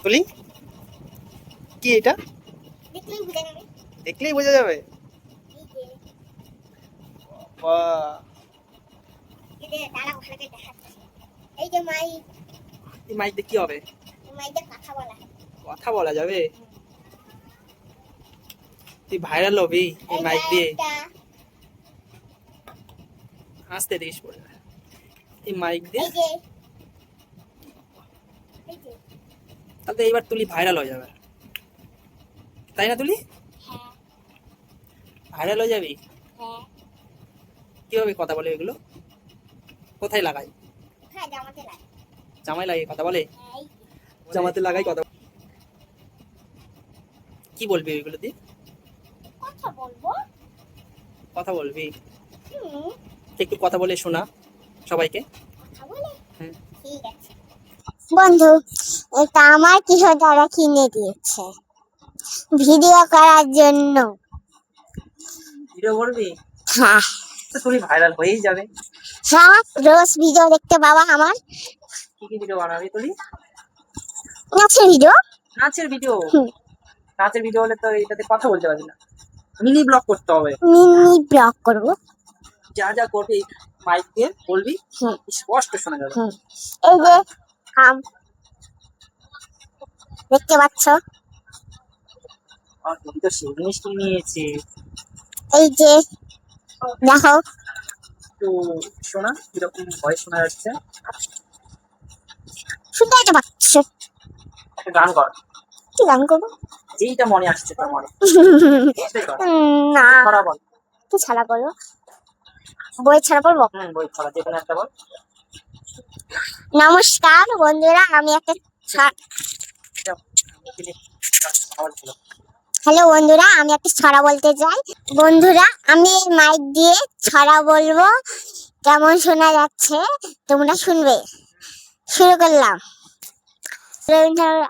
তুলি কি এটা? দেখলেই বোঝা যাবে। এই মাইক দিয়ে কি হবে? কথা বলা যাবে? তুই ভাইরাল হবি এই মাইক দিয়ে। আসতে দেখিস পড়ে এই মাইক দিয়ে। তাহলে এইবার তুলি ভাইরাল হয়ে যাবে, তাই না তুলি? ভাইরাল হয়ে যাবি। কিভাবে কথা বলে এগুলো? কোথায় লাগাই? জামাই লাগে কথা বলে? জামাতে লাগাই কথা। কি বলবি এগুলো দিয়ে? কথা বলবি? একটু কথা বলে শোনা সবাইকে। বন্ধু, এটা আমার কিশোর দাদা কিনে দিয়েছে ভিডিও করার জন্য। ভিডিও করবি? হ্যাঁ। তুই ভাইরাল হয়েই যাবে। হ্যাঁ, রোজ ভিডিও দেখতে বাবা আমার। কি কি ভিডিও বানাবি তুই? নাচের ভিডিও। নাচের ভিডিও? নাচের ভিডিও হলে তো এটাতে কথা বলতে পারবি না, মিনি ব্লগ করতে হবে। মিনি ব্লগ করব। যা যা করবি মাইক দিয়ে বলবি, স্পষ্ট শোনা যাবে। এই যে আম দেখতে পাচ্ছ, আর তুই তো সেই জিনিস কিনে নিয়েছি। এই যে দেখো, তো শোনা কিরকম ভয়েস শোনা যাচ্ছে। শুনতেই তো পাচ্ছ। একটা গান কর। কি গান করবো? যেইটা মনে আসছে তোর মনে। না, ছড়া বল। কি ছড়া বলবো? বই ছড়া বলবো? বই ছড়া যে কোনো একটা বল। নমস্কার বন্ধুরা, আমি একটা হ্যালো বন্ধুরা, আমি একটা ছড়া বলতে চাই। বন্ধুরা, আমি মাইক দিয়ে ছড়া বলবো, কেমন শোনা যাচ্ছে তোমরা শুনবে। শুরু করলাম।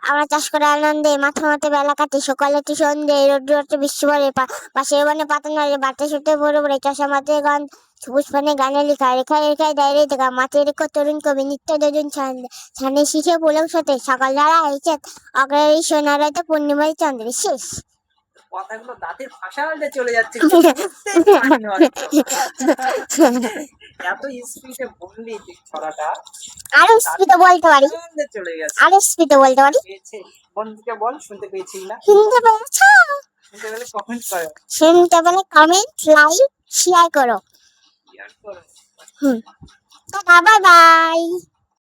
আমরা চাষ করে আনন্দে মাথা মাথা বেলা কাটে, সকালে তো সন্ধে রোদ্দুরে বৃষ্টি পড়ে, পাশের বনে পাতা নাড়ে, বাতাস উঠে ভরে ভরে, চষা মাঠে গান সবুজ পানে গানে লেখা, রেখায় রেখায় দাঁড়িয়ে দেখা, মাঠে রেখো তরুণ কবি নিত্য দুজন ছানে শিখে পোলক সাথে সকাল দ্বারা এসে অগ্রারী সোনার তো পূর্ণিমায় চন্দ্রের শেষ। কথাগুলো দাঁতের ভাষা চলে যাচ্ছে। এত স্পিডে বললি তুই ছড়াটা। আরো স্পিডে বলতে পারি, চলে গেছে। আরো স্পিডে বলতে পারি। বন্ধুকে বল, শুনতে পেয়েছিস না? শুনতে পেয়েছ? শুনতে পেলে কমেন্ট করো। শুনতে পেলে কমেন্ট, লাইক, শেয়ার করো। Tata, bye bye.